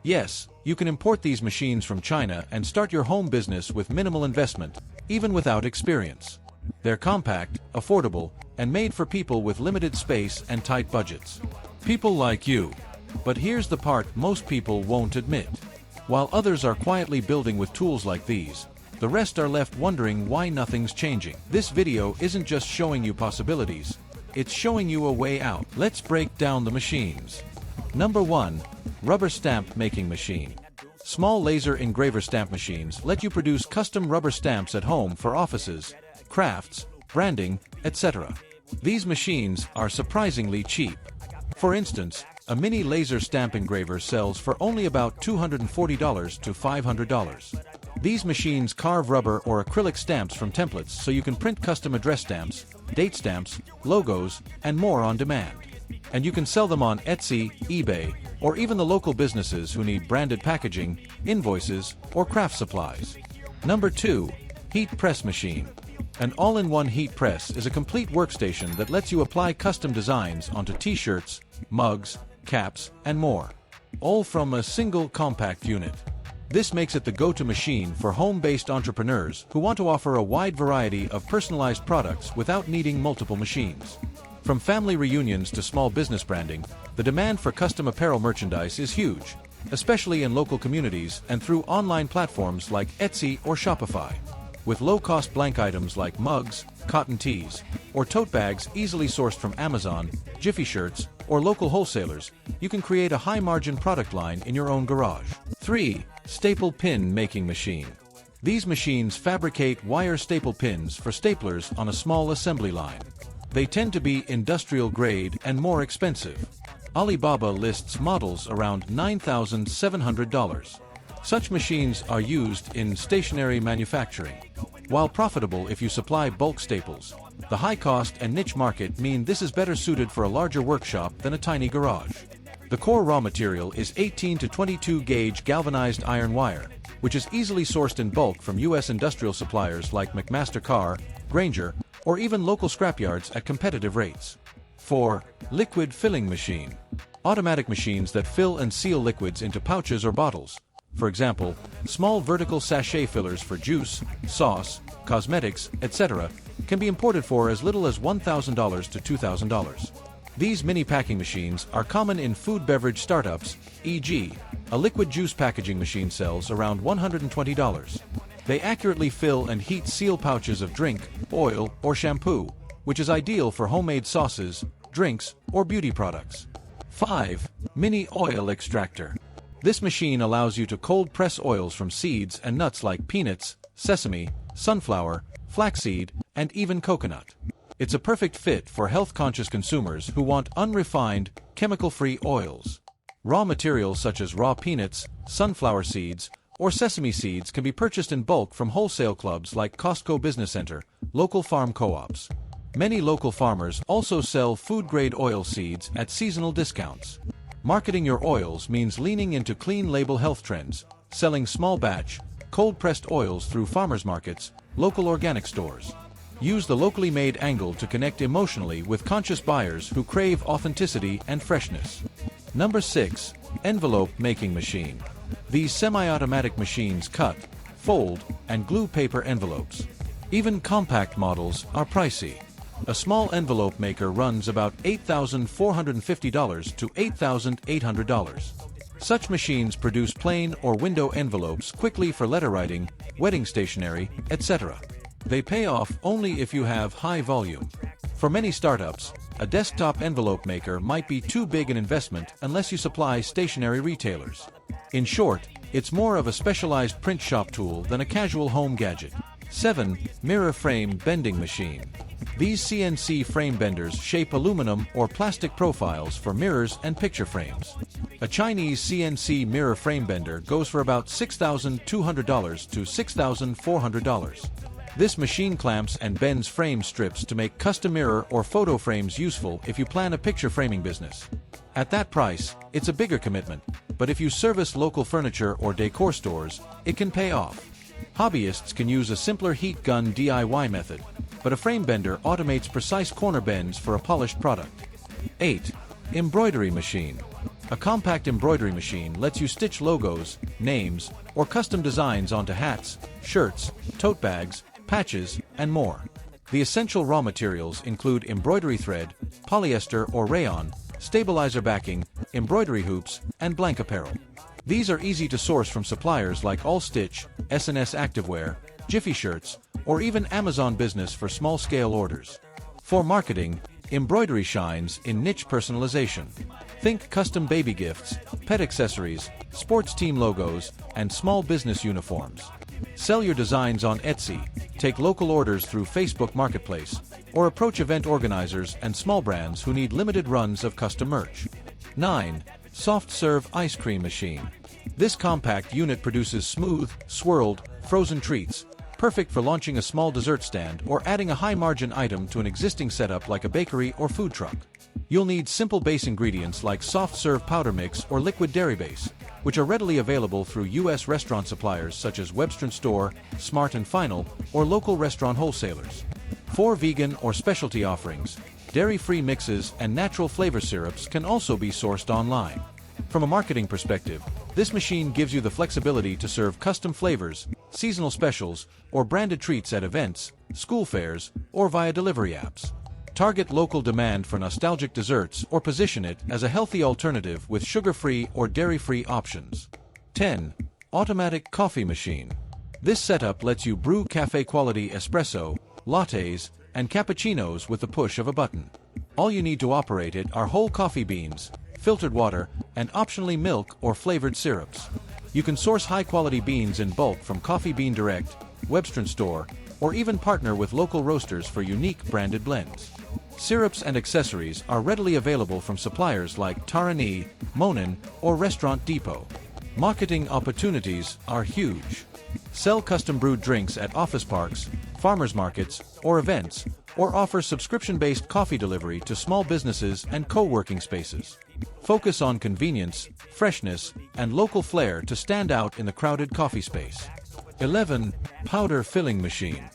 Yes, you can import these machines from China and start your home business with minimal investment, even without experience. They're compact, affordable, and made for people with limited space and tight budgets. People like you. But here's the part most people won't admit. While others are quietly building with tools like these, the rest are left wondering why nothing's changing. This video isn't just showing you possibilities, it's showing you a way out. Let's break down the machines. Number 1. Rubber Stamp Making Machine. Small laser engraver stamp machines let you produce custom rubber stamps at home for offices, crafts, branding, etc. These machines are surprisingly cheap. For instance, a mini laser stamp engraver sells for only about $240 to $500. These machines carve rubber or acrylic stamps from templates so you can print custom address stamps, date stamps, logos, and more on demand. And you can sell them on Etsy, eBay, or even the local businesses who need branded packaging, invoices, or craft supplies. Number 2. Heat Press Machine. An all-in-one heat press is a complete workstation that lets you apply custom designs onto t-shirts, mugs, caps, and more, all from a single compact unit. This makes it the go-to machine for home-based entrepreneurs who want to offer a wide variety of personalized products without needing multiple machines. From family reunions to small business branding, the demand for custom apparel merchandise is huge, especially in local communities and through online platforms like Etsy or Shopify. With low-cost blank items like mugs, cotton tees, or tote bags easily sourced from Amazon, Jiffy Shirts, or local wholesalers, you can create a high-margin product line in your own garage. 3. Staple Pin Making Machine. These machines fabricate wire staple pins for staplers on a small assembly line. They tend to be industrial grade and more expensive. Alibaba lists models around $9,700. Such machines are used in stationery manufacturing. While profitable if you supply bulk staples, the high cost and niche market mean this is better suited for a larger workshop than a tiny garage. The core raw material is 18 to 22 gauge galvanized iron wire, which is easily sourced in bulk from U.S. industrial suppliers like McMaster-Carr, Grainger, or even local scrapyards at competitive rates. 4. Liquid Filling Machine. Automatic machines that fill and seal liquids into pouches or bottles. For example, small vertical sachet fillers for juice, sauce, cosmetics, etc., can be imported for as little as $1,000 to $2,000. These mini packing machines are common in food beverage startups, e.g., a liquid juice packaging machine sells around $120. They accurately fill and heat seal pouches of drink, oil, or shampoo, which is ideal for homemade sauces, drinks, or beauty products. 5. Mini Oil Extractor. This machine allows you to cold press oils from seeds and nuts like peanuts, sesame, sunflower, flaxseed, and even coconut. It's a perfect fit for health-conscious consumers who want unrefined, chemical-free oils. Raw materials such as raw peanuts, sunflower seeds, or sesame seeds can be purchased in bulk from wholesale clubs like Costco Business Center, local farm co-ops. Many local farmers also sell food-grade oil seeds at seasonal discounts. Marketing your oils means leaning into clean label health trends, selling small batch, cold-pressed oils through farmers markets, local organic stores. Use the locally made angle to connect emotionally with conscious buyers who crave authenticity and freshness. Number 6. Envelope Making Machine. These semi-automatic machines cut, fold, and glue paper envelopes. Even compact models are pricey. A small envelope maker runs about $8,450 to $8,800. Such machines produce plain or window envelopes quickly for letter writing, wedding stationery, etc. They pay off only if you have high volume. For many startups, a desktop envelope maker might be too big an investment unless you supply stationery retailers. In short, it's more of a specialized print shop tool than a casual home gadget. 7. Mirror Frame Bending Machine. These CNC frame benders shape aluminum or plastic profiles for mirrors and picture frames. A Chinese CNC mirror frame bender goes for about $6,200 to $6,400. This machine clamps and bends frame strips to make custom mirror or photo frames useful if you plan a picture framing business. At that price, it's a bigger commitment, but if you service local furniture or decor stores, it can pay off. Hobbyists can use a simpler heat gun DIY method, but a frame bender automates precise corner bends for a polished product. 8. Embroidery Machine. A compact embroidery machine lets you stitch logos, names, or custom designs onto hats, shirts, tote bags, patches, and more. The essential raw materials include embroidery thread, polyester or rayon, stabilizer backing, embroidery hoops, and blank apparel. These are easy to source from suppliers like All Stitch, S&S Activewear, Jiffy Shirts, or even Amazon Business for small-scale orders. For marketing, embroidery shines in niche personalization. Think custom baby gifts, pet accessories, sports team logos, and small business uniforms. Sell your designs on Etsy, take local orders through Facebook Marketplace, or approach event organizers and small brands who need limited runs of custom merch. 9. Soft Serve Ice Cream Machine. This compact unit produces smooth, swirled, frozen treats, perfect for launching a small dessert stand or adding a high-margin item to an existing setup like a bakery or food truck. You'll need simple base ingredients like soft serve powder mix or liquid dairy base, which are readily available through U.S. restaurant suppliers such as Webster Store, Smart & Final, or local restaurant wholesalers. For vegan or specialty offerings, dairy-free mixes and natural flavor syrups can also be sourced online. From a marketing perspective, this machine gives you the flexibility to serve custom flavors, seasonal specials, or branded treats at events, school fairs, or via delivery apps. Target local demand for nostalgic desserts or position it as a healthy alternative with sugar-free or dairy-free options. 10. Automatic Coffee Machine. This setup lets you brew cafe-quality espresso, lattes, and cappuccinos with the push of a button. All you need to operate it are whole coffee beans, filtered water, and optionally milk or flavored syrups. You can source high-quality beans in bulk from Coffee Bean Direct, Webster Store, or even partner with local roasters for unique branded blends. Syrups and accessories are readily available from suppliers like Tarani, Monin, or Restaurant Depot. Marketing opportunities are huge. Sell custom brewed drinks at office parks, farmers markets, or events, or offer subscription-based coffee delivery to small businesses and co-working spaces. Focus on convenience, freshness, and local flair to stand out in the crowded coffee space. 11. Powder Filling Machine.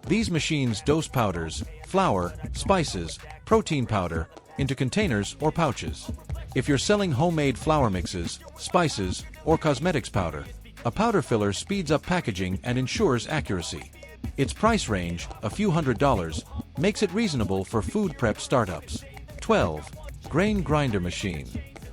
These machines dose powders, flour, spices, protein powder, into containers or pouches. If you're selling homemade flour mixes, spices, or cosmetics powder, a powder filler speeds up packaging and ensures accuracy. Its price range, a few $100s, makes it reasonable for food prep startups. 12. Grain Grinder Machine.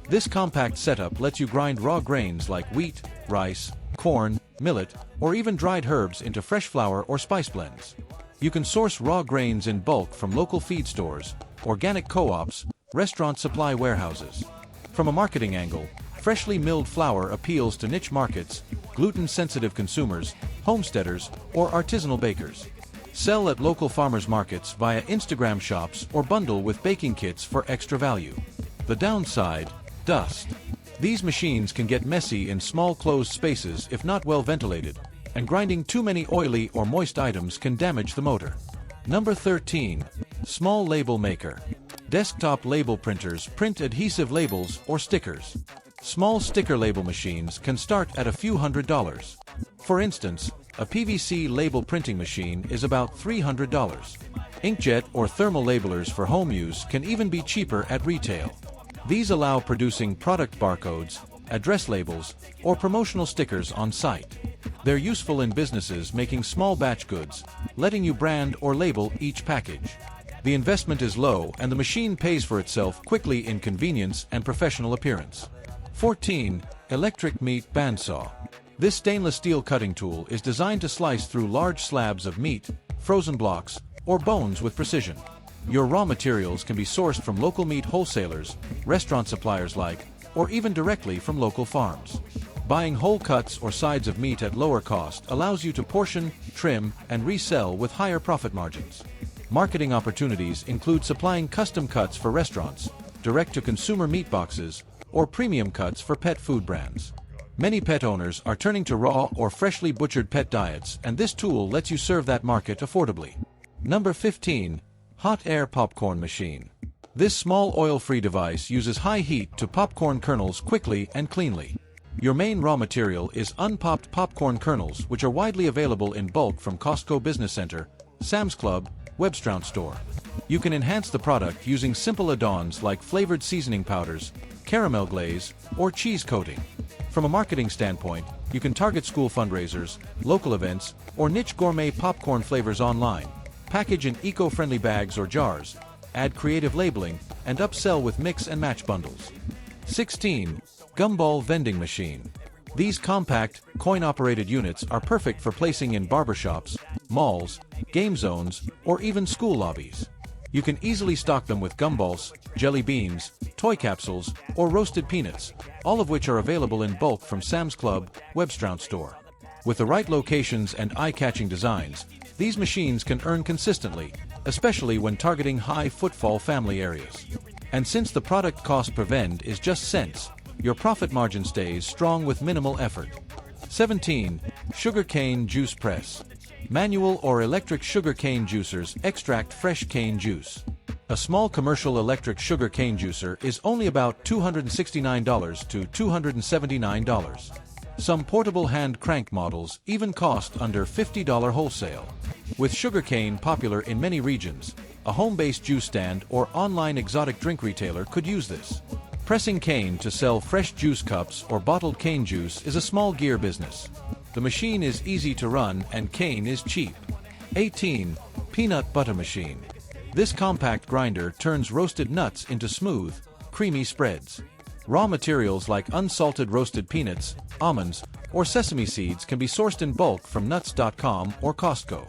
This compact setup lets you grind raw grains like wheat, rice, corn, millet, or even dried herbs into fresh flour or spice blends. You can source raw grains in bulk from local feed stores, organic co-ops, restaurant supply warehouses. From a marketing angle, freshly milled flour appeals to niche markets, gluten-sensitive consumers, homesteaders, or artisanal bakers. Sell at local farmers markets via Instagram shops or bundle with baking kits for extra value. The downside: dust. These machines can get messy in small closed spaces if not well ventilated, and grinding too many oily or moist items can damage the motor. Number 13. Small Label Maker. Desktop label printers print adhesive labels or stickers. Small sticker label machines can start at a few $100s. For instance, a PVC label printing machine is about $300. Inkjet or thermal labelers for home use can even be cheaper at retail. These allow producing product barcodes, address labels, or promotional stickers on site. They're useful in businesses making small batch goods, letting you brand or label each package. The investment is low and the machine pays for itself quickly in convenience and professional appearance. 14. Electric Meat Bandsaw. This stainless steel cutting tool is designed to slice through large slabs of meat, frozen blocks, or bones with precision. Your raw materials can be sourced from local meat wholesalers, restaurant suppliers or even directly from local farms. Buying whole cuts or sides of meat at lower cost allows you to portion, trim, and resell with higher profit margins. Marketing opportunities include supplying custom cuts for restaurants, direct-to-consumer meat boxes, or premium cuts for pet food brands. Many pet owners are turning to raw or freshly butchered pet diets, and this tool lets you serve that market affordably. Number 15. Hot Air Popcorn Machine. This small oil-free device uses high heat to popcorn kernels quickly and cleanly. Your main raw material is unpopped popcorn kernels, which are widely available in bulk from Costco Business Center, Sam's Club, Webster Store. You can enhance the product using simple add-ons like flavored seasoning powders, caramel glaze, or cheese coating. From a marketing standpoint, you can target school fundraisers, local events, or niche gourmet popcorn flavors online. Package in eco-friendly bags or jars, add creative labeling, and upsell with mix and match bundles. 16. Gumball Vending Machine. These compact, coin-operated units are perfect for placing in barbershops, malls, game zones, or even school lobbies. You can easily stock them with gumballs, jelly beans, toy capsules, or roasted peanuts, all of which are available in bulk from Sam's Club, Webstrout store. With the right locations and eye-catching designs, these machines can earn consistently, especially when targeting high-footfall family areas. And since the product cost per vend is just cents, your profit margin stays strong with minimal effort. 17. Sugarcane Juice Press. Manual or electric sugar cane juicers extract fresh cane juice. A small commercial electric sugar cane juicer is only about $269 to $279. Some portable hand crank models even cost under $50 wholesale. With sugarcane popular in many regions, a home-based juice stand or online exotic drink retailer could use this. Pressing cane to sell fresh juice cups or bottled cane juice is a small gear business. The machine is easy to run and cane is cheap. 18. Peanut Butter Machine. This compact grinder turns roasted nuts into smooth, creamy spreads. Raw materials like unsalted roasted peanuts, almonds, or sesame seeds can be sourced in bulk from nuts.com or Costco.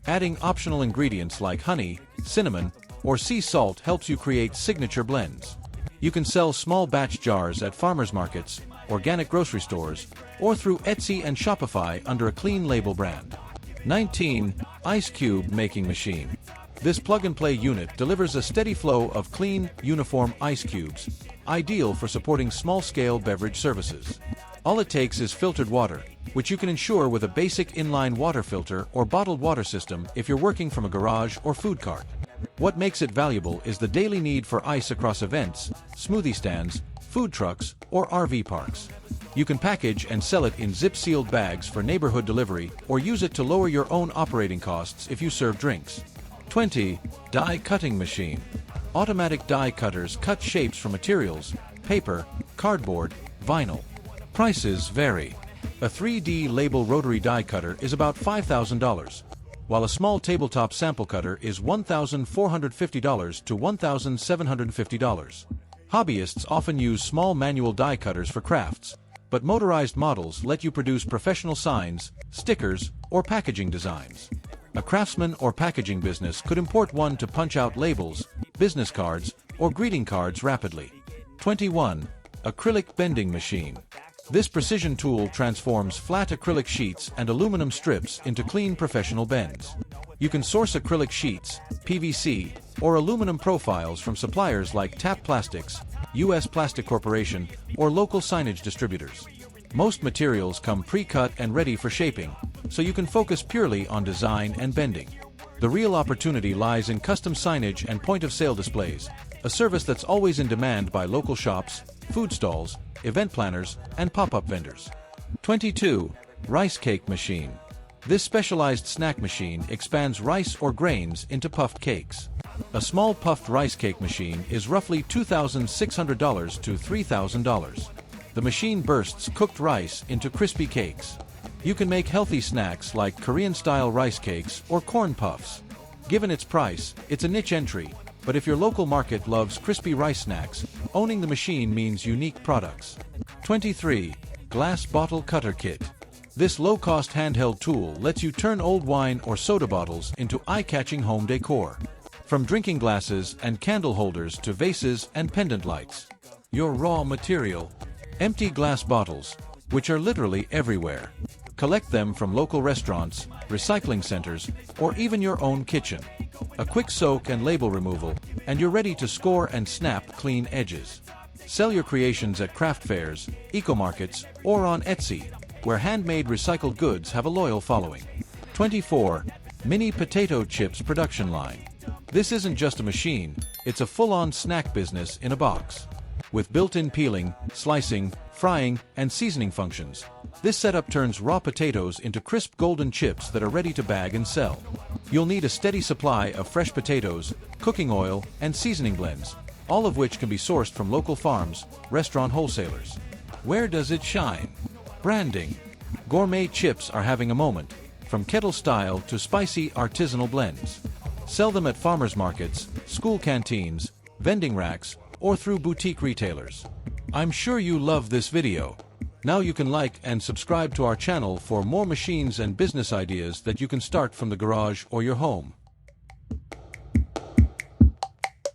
Adding optional ingredients like honey, cinnamon, or sea salt helps you create signature blends. You can sell small batch jars at farmers markets, organic grocery stores, or through Etsy and Shopify under a clean label brand. 19. Ice Cube Making Machine. This plug-and-play unit delivers a steady flow of clean, uniform ice cubes, ideal for supporting small-scale beverage services. All it takes is filtered water, which you can ensure with a basic inline water filter or bottled water system if you're working from a garage or food cart. What makes it valuable is the daily need for ice across events, smoothie stands, food trucks, or RV parks. You can package and sell it in zip-sealed bags for neighborhood delivery or use it to lower your own operating costs if you serve drinks. 20. Die Cutting Machine. Automatic die cutters cut shapes from materials, paper, cardboard, vinyl. Prices vary. A 3D label rotary die cutter is about $5,000, while a small tabletop sample cutter is $1,450 to $1,750. Hobbyists often use small manual die cutters for crafts, but motorized models let you produce professional signs, stickers, or packaging designs. A craftsman or packaging business could import one to punch out labels, business cards, or greeting cards rapidly. 21. Acrylic Bending Machine. This precision tool transforms flat acrylic sheets and aluminum strips into clean professional bends. You can source acrylic sheets, PVC, or aluminum profiles from suppliers like TAP Plastics, US Plastic Corporation, or local signage distributors. Most materials come pre-cut and ready for shaping, so you can focus purely on design and bending. The real opportunity lies in custom signage and point-of-sale displays, a service that's always in demand by local shops, food stalls, event planners, and pop-up vendors. 22. Rice Cake Machine. This specialized snack machine expands rice or grains into puffed cakes. A small puffed rice cake machine is roughly $2,600 to $3,000. The machine bursts cooked rice into crispy cakes. You can make healthy snacks like Korean-style rice cakes or corn puffs. Given its price, it's a niche entry, but if your local market loves crispy rice snacks, owning the machine means unique products. 23. Glass Bottle Cutter Kit. This low-cost handheld tool lets you turn old wine or soda bottles into eye-catching home decor. From drinking glasses and candle holders to vases and pendant lights. Your raw material. Empty glass bottles, which are literally everywhere. Collect them from local restaurants, recycling centers, or even your own kitchen. A quick soak and label removal, and you're ready to score and snap clean edges. Sell your creations at craft fairs, eco-markets, or on Etsy, where handmade recycled goods have a loyal following. 24. Mini Potato Chips Production Line. This isn't just a machine, it's a full-on snack business in a box. With built-in peeling, slicing, frying, and seasoning functions, this setup turns raw potatoes into crisp golden chips that are ready to bag and sell. You'll need a steady supply of fresh potatoes, cooking oil, and seasoning blends, all of which can be sourced from local farms, restaurant wholesalers. Where does it shine? Branding. Gourmet chips are having a moment, from kettle style to spicy artisanal blends. Sell them at farmers markets, school canteens, vending racks, or through boutique retailers. I'm sure you love this video. Now you can like and subscribe to our channel for more machines and business ideas that you can start from the garage or your home.